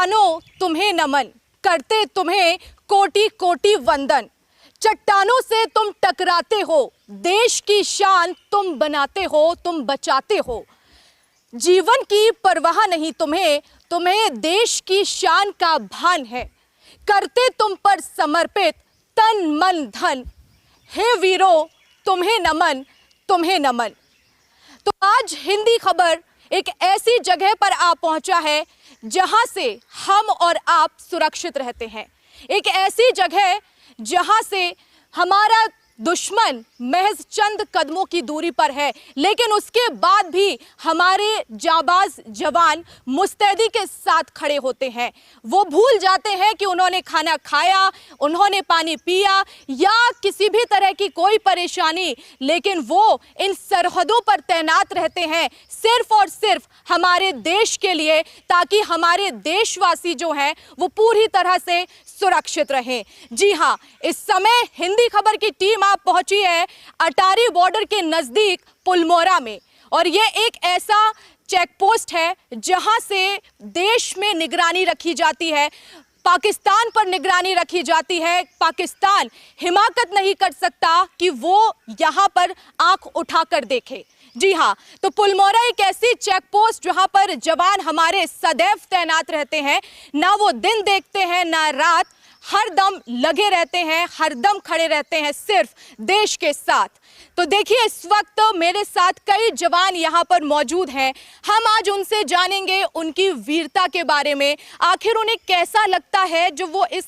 चट्टानों तुम्हें नमन, करते तुम्हें कोटि कोटि वंदन। चट्टानों से तुम टकराते हो, देश की शान तुम बनाते हो, तुम बचाते हो। जीवन की परवाह नहीं तुम्हें, तुम्हें देश की शान का भान है। करते तुम पर समर्पित तन मन धन, हे वीरों तुम्हें नमन, तुम्हें नमन। तो आज हिंदी खबर एक ऐसी जगह पर आ पहुंचा है जहां से हम और आप सुरक्षित रहते हैं। एक ऐसी जगह जहां से हमारा दुश्मन महज चंद कदमों की दूरी पर है, लेकिन उसके बाद भी हमारे जाबाज जवान मुस्तैदी के साथ खड़े होते हैं। वो भूल जाते हैं कि उन्होंने खाना खाया, उन्होंने पानी पिया या किसी भी तरह की कोई परेशानी, लेकिन वो इन सरहदों पर तैनात रहते हैं सिर्फ और सिर्फ हमारे देश के लिए, ताकि हमारे देशवासी जो हैं वो पूरी तरह से सुरक्षित रहें। जी हाँ, इस समय हिंदी खबर की टीम आप पहुंची है अटारी बॉर्डर के नजदीक पुलमोरा में, और ये एक ऐसा चेक पोस्ट है जहां से देश में निगरानी रखी जाती है, पाकिस्तान पर निगरानी रखी जाती है। पाकिस्तान हिमाकत नहीं कर सकता कि वो यहां पर आंख उठाकर देखे। जी हाँ, तो पुलमोरा एक ऐसी चेक पोस्ट जहां पर जवान हमारे सदैव तैनात रहते हैं, ना वो दिन देखते हैं ना रात, हर दम लगे रहते हैं, हर दम खड़े रहते हैं सिर्फ देश के साथ। तो देखिए, इस वक्त मेरे साथ कई जवान यहाँ पर मौजूद हैं। हम आज उनसे जानेंगे उनकी वीरता के बारे में, आखिर उन्हें कैसा लगता है जो वो इस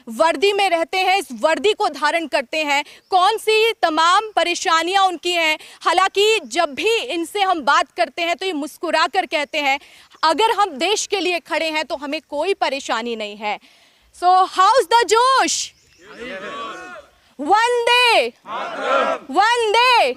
वर्दी में रहते हैं, इस वर्दी को धारण करते हैं, कौन सी तमाम परेशानियां उनकी हैं। हालांकि जब भी इनसे हम बात करते हैं तो ये मुस्कुरा कर कहते हैं अगर हम देश के लिए खड़े हैं तो हमें कोई परेशानी नहीं है। So how's the जोश? वंदे वंदे।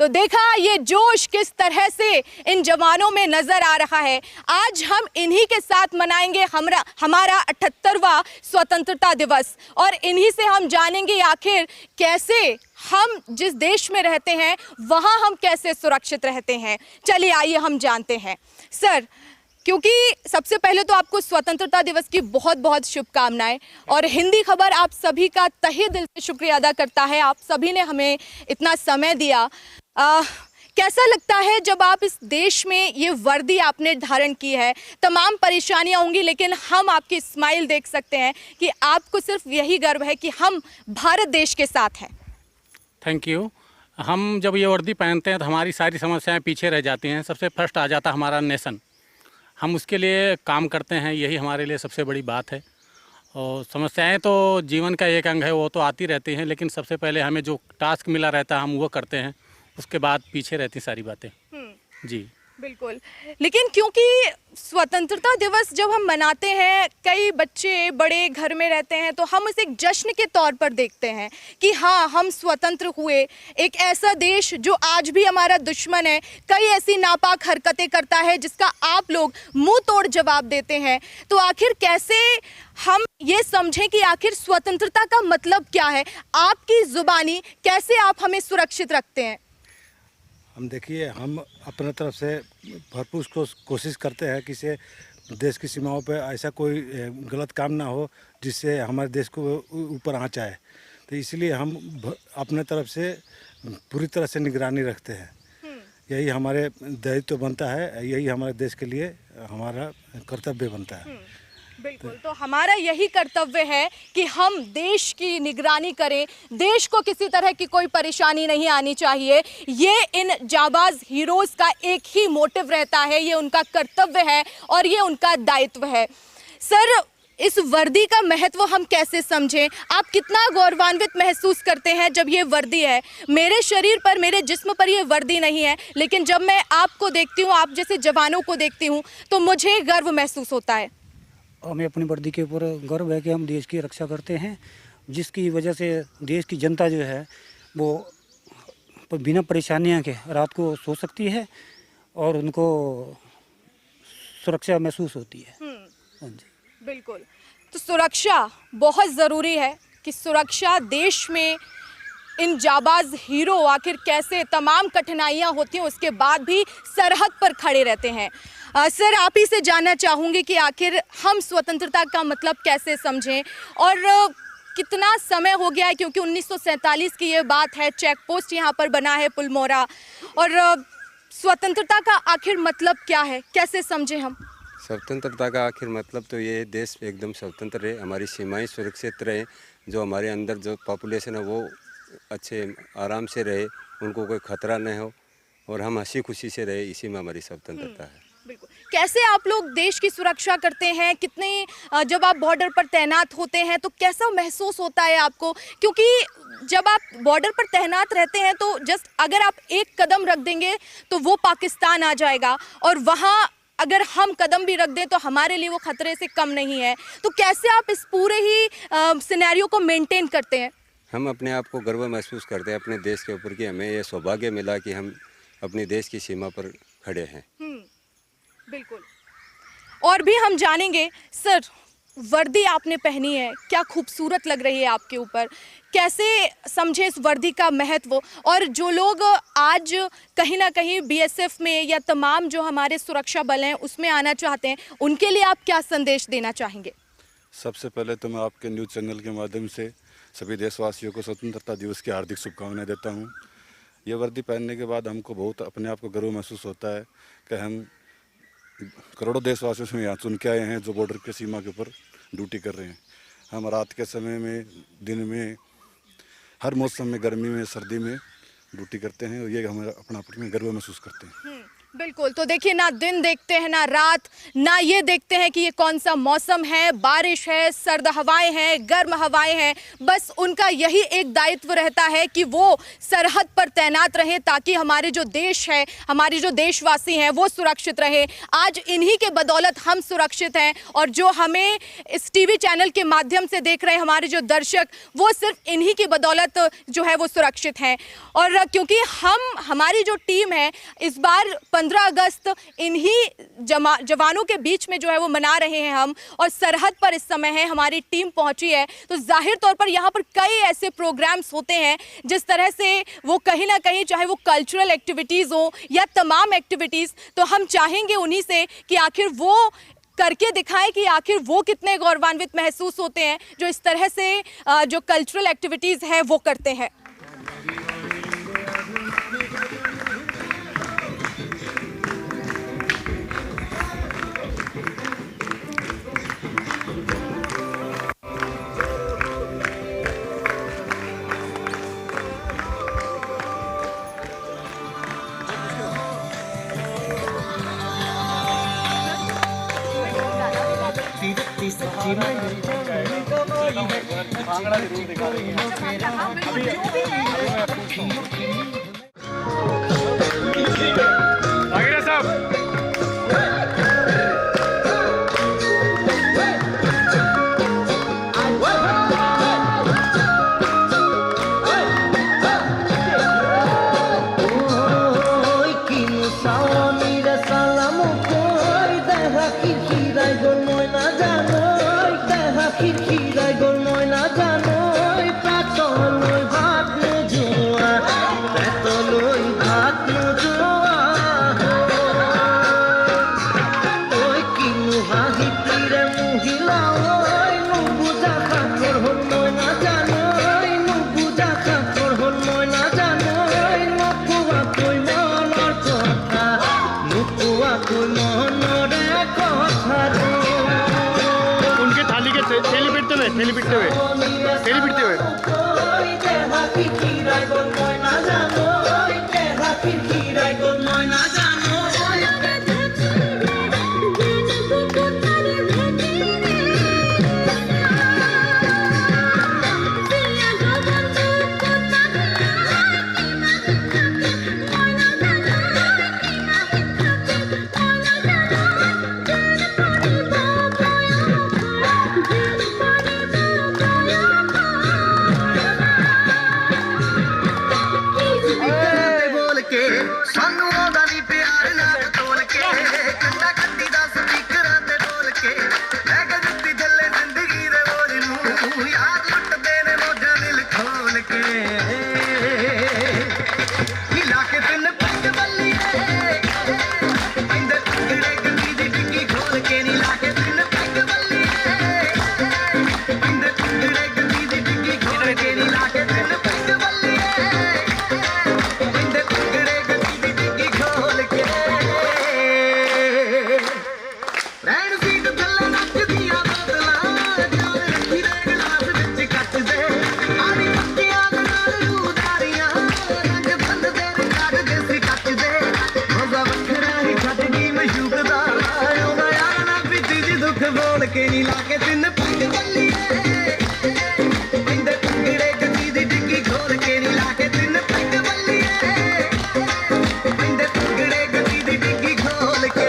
तो देखा ये जोश किस तरह से इन जवानों में नजर आ रहा है। आज हम इन्हीं के साथ मनाएंगे हमारा 78वां स्वतंत्रता दिवस, और इन्हीं से हम जानेंगे आखिर कैसे हम जिस देश में रहते हैं वहां हम कैसे सुरक्षित रहते हैं। चलिए आइए हम जानते हैं। सर, क्योंकि सबसे पहले तो आपको स्वतंत्रता दिवस की बहुत बहुत शुभकामनाएं, और हिंदी खबर आप सभी का तहे दिल से शुक्रिया अदा करता है। आप सभी ने हमें इतना समय दिया। कैसा लगता है जब आप इस देश में ये वर्दी आपने धारण की है? तमाम परेशानियां होंगी, लेकिन हम आपकी स्माइल देख सकते हैं कि आपको सिर्फ यही गर्व है कि हम भारत देश के साथ हैं। Thank you. हम जब ये वर्दी पहनते हैं तो हमारी सारी समस्याएं पीछे रह जाती हैं। सबसे फर्स्ट आ जाता है हमारा नेशन, हम उसके लिए काम करते हैं, यही हमारे लिए सबसे बड़ी बात है। और समस्याएं तो जीवन का एक अंग है, वो तो आती रहती हैं, लेकिन सबसे पहले हमें जो टास्क मिला रहता है हम वो करते हैं, उसके बाद पीछे रहती सारी बातें। जी बिल्कुल। लेकिन क्योंकि स्वतंत्रता दिवस जब हम मनाते हैं, कई बच्चे बड़े घर में रहते हैं, तो हम इसे एक जश्न के तौर पर देखते हैं कि हाँ, हम स्वतंत्र हुए। एक ऐसा देश जो आज भी हमारा दुश्मन है, कई ऐसी नापाक हरकतें करता है जिसका आप लोग मुंह तोड़ जवाब देते हैं। तो आखिर कैसे हम ये समझें कि आखिर स्वतंत्रता का मतलब क्या है? आपकी जुबानी कैसे आप हमें सुरक्षित रखते हैं? हम देखिए, हम अपने तरफ से भरपूर कोशिश करते हैं कि से देश की सीमाओं पे ऐसा कोई गलत काम ना हो जिससे हमारे देश को ऊपर आँच आए। तो इसलिए हम अपने तरफ से पूरी तरह से निगरानी रखते हैं। यही हमारे दायित्व बनता है, यही हमारे देश के लिए हमारा कर्तव्य बनता है। बिल्कुल, तो हमारा यही कर्तव्य है कि हम देश की निगरानी करें, देश को किसी तरह की कोई परेशानी नहीं आनी चाहिए। ये इन जाबाज हीरोज़ का एक ही मोटिव रहता है, ये उनका कर्तव्य है और ये उनका दायित्व है। सर, इस वर्दी का महत्व हम कैसे समझें? आप कितना गौरवान्वित महसूस करते हैं जब ये वर्दी है? मेरे शरीर पर, मेरे जिस्म पर ये वर्दी नहीं है, लेकिन जब मैं आपको देखती हूँ, आप जैसे जवानों को देखती हूँ, तो मुझे गर्व महसूस होता है। हमें अपनी वर्दी के ऊपर गर्व है कि हम देश की रक्षा करते हैं, जिसकी वजह से देश की जनता जो है वो बिना परेशानियां के रात को सो सकती है और उनको सुरक्षा महसूस होती है। हाँ जी, बिल्कुल। तो सुरक्षा बहुत ज़रूरी है कि सुरक्षा देश में इन जाबाज हीरो आखिर कैसे तमाम कठिनाइयां होती हैं उसके बाद भी सरहद पर खड़े रहते हैं। सर, आप ही से जानना चाहूँगी कि आखिर हम स्वतंत्रता का मतलब कैसे समझें और कितना समय हो गया है, क्योंकि 1947 की ये बात है, चेक पोस्ट यहाँ पर बना है पुलमोरा, और स्वतंत्रता का आखिर मतलब क्या है, कैसे समझें हम? स्वतंत्रता का आखिर मतलब तो ये है, देश एकदम स्वतंत्र रहे, हमारी सीमाएं सुरक्षित रहे, जो हमारे अंदर जो पॉपुलेशन है वो अच्छे आराम से रहे, उनको कोई खतरा न हो और हम हंसी खुशी से रहे, इसी में हमारी स्वतंत्रता है। बिल्कुल। कैसे आप लोग देश की सुरक्षा करते हैं, कितने जब आप बॉर्डर पर तैनात होते हैं तो कैसा महसूस होता है आपको? क्योंकि जब आप बॉर्डर पर तैनात रहते हैं तो जस्ट अगर आप एक कदम रख देंगे तो वो पाकिस्तान आ जाएगा, और वहाँ अगर हम कदम भी रख दें तो हमारे लिए वो खतरे से कम नहीं है। तो कैसे आप इस पूरे ही सिनेरियो को मेंटेन करते हैं? हम अपने आप को गर्व महसूस करते हैं अपने देश के ऊपर कि हमें ये सौभाग्य मिला कि हम अपने देश की सीमा पर खड़े हैं। बिल्कुल। और भी हम जानेंगे। सर, वर्दी आपने पहनी है, क्या खूबसूरत लग रही है आपके ऊपर, कैसे समझे इस वर्दी का महत्व? और जो लोग आज कहीं ना कहीं बीएसएफ में या तमाम जो हमारे सुरक्षा बल हैं उसमें आना चाहते हैं, उनके लिए आप क्या संदेश देना चाहेंगे? सबसे पहले तो मैं आपके न्यूज़ चैनल के माध्यम से सभी देशवासियों को स्वतंत्रता दिवस की हार्दिक शुभकामनाएं देता हूं। ये वर्दी पहनने के बाद हमको बहुत अपने आप को गर्व महसूस होता है कि हम करोड़ों देशवासियों से यहाँ चुन के आए हैं जो बॉर्डर के सीमा के ऊपर ड्यूटी कर रहे हैं। हम रात के समय में, दिन में, हर मौसम में, गर्मी में, सर्दी में ड्यूटी करते हैं और ये हमें अपना में गर्व महसूस करते हैं। बिल्कुल। तो देखिए, ना दिन देखते हैं ना रात, ना ये देखते हैं कि ये कौन सा मौसम है, बारिश है, सर्द हवाएं हैं, गर्म हवाएं हैं, बस उनका यही एक दायित्व रहता है कि वो सरहद पर तैनात रहे ताकि हमारे जो देश है, हमारे जो देशवासी हैं वो सुरक्षित रहे। आज इन्हीं के बदौलत हम सुरक्षित हैं, और जो हमें इस टीवी चैनल के माध्यम से देख रहे हैं हमारे जो दर्शक, वो सिर्फ इन्हीं की बदौलत जो है वो सुरक्षित हैं। और क्योंकि हमारी जो टीम है इस बार 15 अगस्त इन्हीं जवानों के बीच में जो है वो मना रहे हैं हम, और सरहद पर इस समय है हमारी टीम पहुंची है, तो जाहिर तौर पर यहाँ पर कई ऐसे प्रोग्राम्स होते हैं जिस तरह से वो कहीं ना कहीं, चाहे वो कल्चरल एक्टिविटीज़ हो या तमाम एक्टिविटीज़, तो हम चाहेंगे उन्हीं से कि आखिर वो करके दिखाएं कि आखिर वो कितने गौरवान्वित महसूस होते हैं जो इस तरह से जो कल्चरल एक्टिविटीज़ है वो करते हैं। थैली पिटते हुए के नी लाके तिन पैग बल्लिए पैंदे टुकड़े गद्दी दी डिग्गी खोल के नी लाके तिन पैग बल्लिए पैंदे टुकड़े गद्दी दी डिग्गी खोल के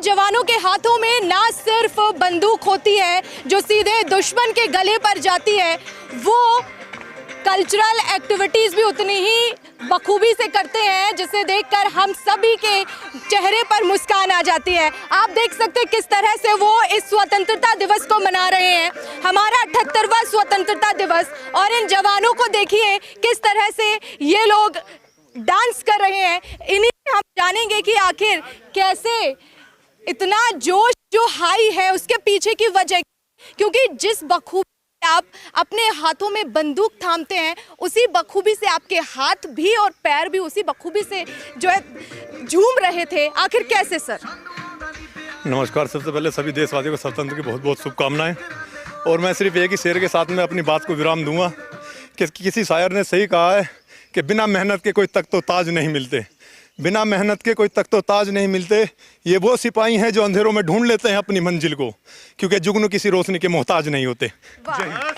जवानों के हाथों में ना सिर्फ बंदूक होती है जो सीधे दुश्मन के गले पर जाती है, वो कल्चरल एक्टिविटीज़ भी उतनी ही बखूबी से करते हैं जिसे देखकर हम सभी के चेहरे पर मुस्कान आ जाती है। आप देख सकते हैं किस तरह से वो इस स्वतंत्रता दिवस को मना रहे हैं, हमारा 78वां स्वतंत्रता दिवस। और इन जवानों को देखिए किस तरह से ये लोग डांस कर रहे हैं। इन्हीं हम जानेंगे कि आखिर कैसे इतना जोश जो हाई है उसके पीछे की वजह, क्योंकि जिस बखूबी आप अपने हाथों में बंदूक थामते हैं उसी बखूबी से आपके हाथ भी और पैर भी उसी बखूबी से जो है झूम रहे थे। आखिर कैसे सर? नमस्कार। सबसे पहले सभी देशवासियों को स्वतंत्र की बहुत बहुत शुभकामनाएं। और मैं सिर्फ एक ही शेर के साथ में अपनी बात को विराम दूंगा कि किसी शायर ने सही कहा है कि बिना मेहनत के कोई तख्तो ताज नहीं मिलते, बिना मेहनत के कोई तख्तो ताज नहीं मिलते। ये वो सिपाही हैं जो अंधेरों में ढूंढ लेते हैं अपनी मंजिल को, क्योंकि जुगनू किसी रोशनी के मोहताज नहीं होते।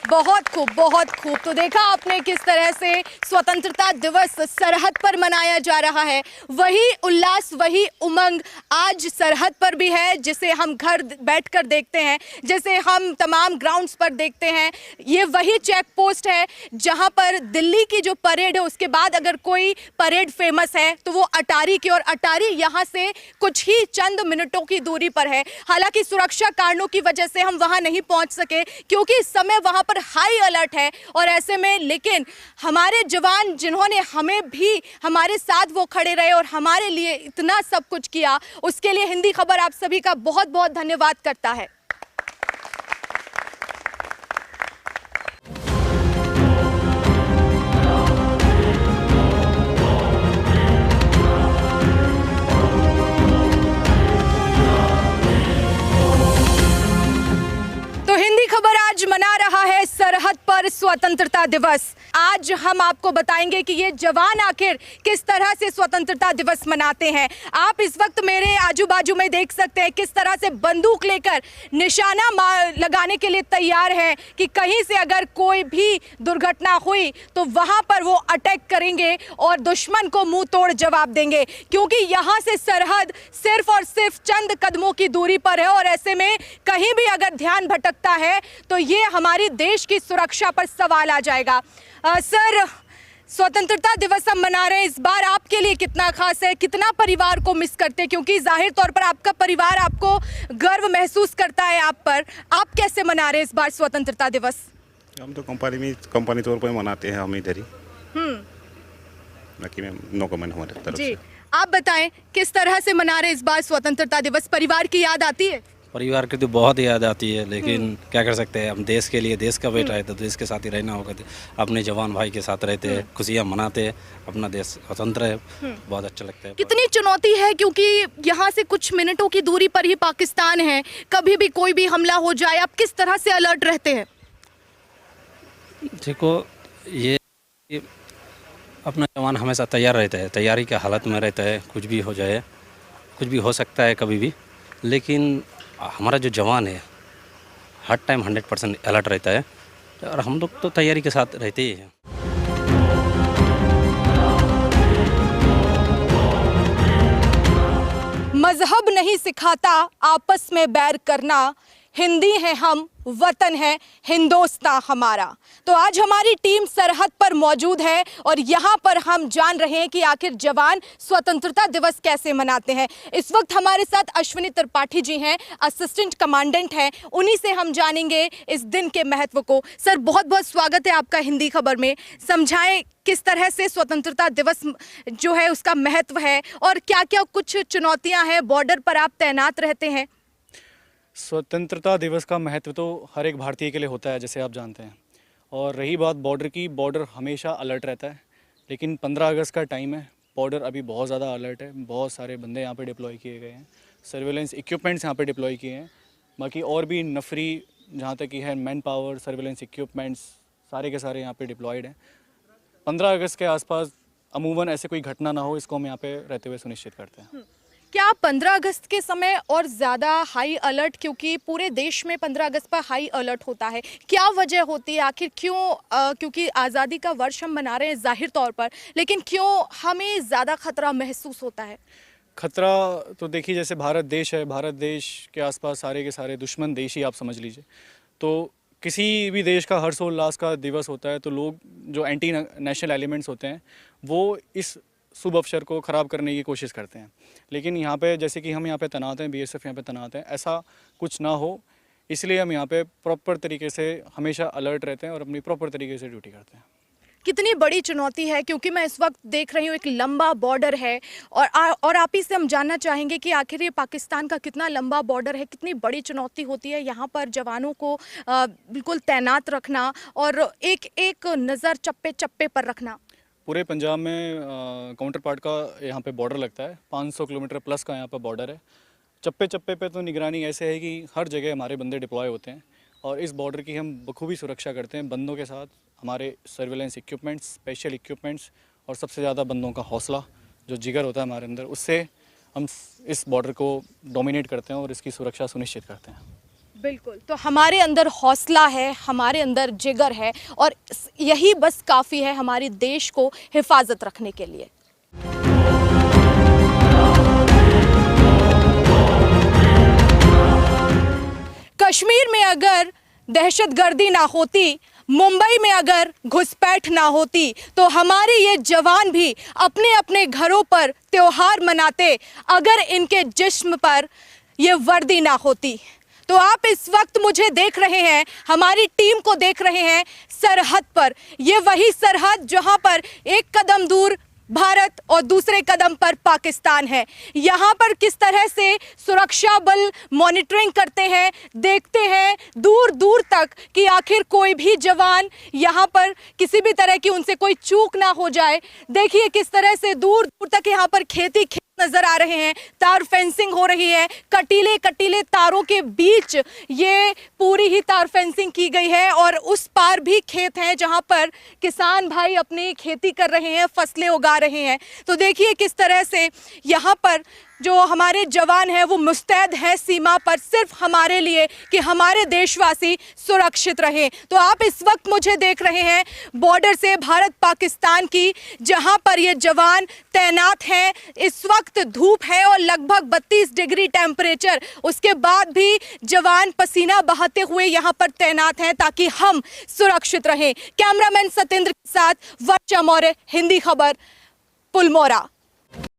बहुत खूब, बहुत खूब। तो देखा आपने किस तरह से स्वतंत्रता दिवस सरहद पर मनाया जा रहा है। वही उल्लास, वही उमंग आज सरहद पर भी है, जिसे हम घर बैठकर देखते हैं, जैसे हम तमाम ग्राउंड्स पर देखते हैं। ये वही चेक पोस्ट है जहां पर दिल्ली की जो परेड है उसके बाद अगर कोई परेड फेमस है तो वो अटारी की, और अटारी यहाँ से कुछ ही चंद मिनटों की दूरी पर है। हालांकि सुरक्षा कारणों की वजह से हम वहां नहीं पहुंच सके क्योंकि इस समय वहां पर हाई अलर्ट है। और ऐसे में लेकिन हमारे जवान जिन्होंने हमें भी हमारे साथ वो खड़े रहे और हमारे लिए इतना सब कुछ किया, उसके लिए हिंदी खबर आप सभी का बहुत बहुत धन्यवाद करता है। खबर आज मना रहा है सरहद पर स्वतंत्रता दिवस। आज हम आपको बताएंगे कि ये जवान आखिर किस तरह से स्वतंत्रता दिवस मनाते हैं। आप इस वक्त मेरे आजू बाजू में देख सकते हैं किस तरह से बंदूक लेकर निशाना लगाने के लिए तैयार है कि कहीं से अगर कोई भी दुर्घटना हुई तो वहां पर वो अटैक करेंगे और दुश्मन को मुंह तोड़ जवाब देंगे, क्योंकि यहाँ से सरहद सिर्फ और सिर्फ चंद कदमों की दूरी पर है। और ऐसे में कहीं भी अगर ध्यान भटकता है तो ये हमारी देश की सुरक्षा पर सवाल आ जाएगा। सर, स्वतंत्रता दिवस हम मना रहे हैं, इस बार आपके लिए कितना खास है? कितना परिवार को मिस करते हैं? क्योंकि जाहिर तौर पर आपका परिवार आपको गर्व महसूस करता है आप पर। आप कैसे मना रहे हैं इस बार स्वतंत्रता दिवस? हम तो कंपनी तौर पर मनाते हैं, हम इधर ही। बाकी में नो कमेंट हमारे तरफ से। आप बताएं किस तरह से मना रहे हैं इस बार स्वतंत्रता दिवस? परिवार की याद आती है? परिवार की तो बहुत याद आती है, लेकिन क्या कर सकते हैं, हम देश के लिए, देश का बेटा है तो देश के साथ ही रहना होगा। अपने जवान भाई के साथ रहते हैं, खुशियाँ मनाते हैं, अपना देश स्वतंत्र है, बहुत अच्छा लगता है। कितनी चुनौती है, क्योंकि यहाँ से कुछ मिनटों की दूरी पर ही पाकिस्तान है, कभी भी कोई भी हमला हो जाए, आप किस तरह से अलर्ट रहते हैं? देखो, ये अपना जवान हमेशा तैयार रहता है, तैयारी के हालत में रहता है। कुछ भी हो जाए, कुछ भी हो सकता है कभी भी, लेकिन हमारा जो जवान है हर टाइम 100% अलर्ट रहता है और हम लोग तो तैयारी के साथ रहते ही हैं। मजहब नहीं सिखाता आपस में बैर करना, हिंदी है हम, वतन है हिंदुस्तान हमारा। तो आज हमारी टीम सरहद पर मौजूद है और यहाँ पर हम जान रहे हैं कि आखिर जवान स्वतंत्रता दिवस कैसे मनाते हैं। इस वक्त हमारे साथ अश्विनी त्रिपाठी जी हैं, असिस्टेंट कमांडेंट हैं, उन्हीं से हम जानेंगे इस दिन के महत्व को। सर, बहुत बहुत स्वागत है आपका हिंदी खबर में। समझाएं किस तरह से स्वतंत्रता दिवस जो है उसका महत्व है और क्या क्या कुछ चुनौतियाँ हैं, बॉर्डर पर आप तैनात रहते हैं। स्वतंत्रता दिवस का महत्व तो हर एक भारतीय के लिए होता है, जैसे आप जानते हैं। और रही बात बॉर्डर की, बॉर्डर हमेशा अलर्ट रहता है, लेकिन 15 अगस्त का टाइम है, बॉर्डर अभी बहुत ज़्यादा अलर्ट है, बहुत सारे बंदे यहाँ पे डिप्लॉय किए गए हैं, सर्वेलेंस इक्विपमेंट्स यहाँ पे डिप्लॉय किए हैं। बाकी और भी नफरी जहाँ तक कि है मैन पावर, सर्वेलेंस इक्विपमेंट्स सारे के सारे यहाँ पे डिप्लॉयड हैं। 15 अगस्त के आसपास अमूमन ऐसे कोई घटना ना हो, इसको हम यहाँ पे रहते हुए सुनिश्चित करते हैं। क्या 15 अगस्त के समय और ज़्यादा हाई अलर्ट, क्योंकि पूरे देश में 15 अगस्त पर हाई अलर्ट होता है, क्या वजह होती है आखिर? क्यों क्योंकि आज़ादी का वर्ष हम मना रहे हैं ज़ाहिर तौर पर, लेकिन क्यों हमें ज़्यादा खतरा महसूस होता है? खतरा तो देखिए, जैसे भारत देश है, भारत देश के आसपास सारे के सारे दुश्मन देश ही आप समझ लीजिए। तो किसी भी देश का हर्षोल्लास का दिवस होता है तो लोग जो एंटी नेशनल एलिमेंट्स होते हैं वो इस शुभ अवसर को ख़राब करने की कोशिश करते हैं। लेकिन यहाँ पे जैसे कि हम यहाँ पे तैनात हैं, बीएसएफ यहाँ पे तैनात हैं, ऐसा कुछ ना हो इसलिए हम यहाँ पे प्रॉपर तरीके से हमेशा अलर्ट रहते हैं और अपनी प्रॉपर तरीके से ड्यूटी करते हैं। कितनी बड़ी चुनौती है, क्योंकि मैं इस वक्त देख रही हूँ एक लंबा बॉर्डर है और आप ही से हम जानना चाहेंगे कि आखिर ये पाकिस्तान का कितना लंबा बॉर्डर है, कितनी बड़ी चुनौती होती है यहाँ पर जवानों को बिल्कुल तैनात रखना और एक एक नज़र चप्पे चप्पे पर रखना। पूरे पंजाब में काउंटर पार्ट का यहाँ पे बॉर्डर लगता है, 500 किलोमीटर प्लस का यहाँ पर बॉर्डर है। चप्पे चप्पे पे तो निगरानी ऐसे है कि हर जगह हमारे बंदे डिप्लॉय होते हैं और इस बॉर्डर की हम बखूबी सुरक्षा करते हैं बंदों के साथ। हमारे सर्वेलेंस इक्विपमेंट्स, स्पेशल इक्विपमेंट्स और सबसे ज़्यादा बंदों का हौसला जो जिगर होता है हमारे अंदर, उससे हम इस बॉर्डर को डोमिनेट करते हैं और इसकी सुरक्षा सुनिश्चित करते हैं। बिल्कुल, तो हमारे अंदर हौसला है, हमारे अंदर जिगर है और यही बस काफ़ी है हमारे देश को हिफाजत रखने के लिए। कश्मीर में अगर दहशतगर्दी ना होती, मुंबई में अगर घुसपैठ ना होती, तो हमारे ये जवान भी अपने अपने घरों पर त्योहार मनाते अगर इनके जिस्म पर ये वर्दी ना होती। तो आप इस वक्त मुझे देख रहे हैं, हमारी टीम को देख रहे हैं सरहद पर। ये वही सरहद जहां पर एक कदम दूर भारत और दूसरे कदम पर पाकिस्तान है। यहाँ पर किस तरह से सुरक्षा बल मॉनिटरिंग करते हैं, देखते हैं दूर दूर तक कि आखिर कोई भी जवान यहाँ पर किसी भी तरह की उनसे कोई चूक ना हो जाए। देखिए किस तरह से दूर दूर तक यहाँ पर खेती नजर आ रहे हैं, तार फेंसिंग हो रही है, कटीले कटीले तारों के बीच ये पूरी ही तार फेंसिंग की गई है और उस पार भी खेत हैं जहां पर किसान भाई अपनी खेती कर रहे हैं, फसलें उगा रहे हैं। तो देखिए किस तरह से यहाँ पर जो हमारे जवान हैं वो मुस्तैद हैं सीमा पर सिर्फ हमारे लिए कि हमारे देशवासी सुरक्षित रहें। तो आप इस वक्त मुझे देख रहे हैं बॉर्डर से भारत पाकिस्तान की, जहां पर ये जवान तैनात हैं। इस वक्त धूप है और लगभग 32 डिग्री टेम्परेचर, उसके बाद भी जवान पसीना बहाते हुए यहाँ पर तैनात हैं ताकि हम सुरक्षित रहें। कैमरामैन सत्येंद्र के साथ वर्षा मौर्य, हिंदी खबर, पुलमोरा।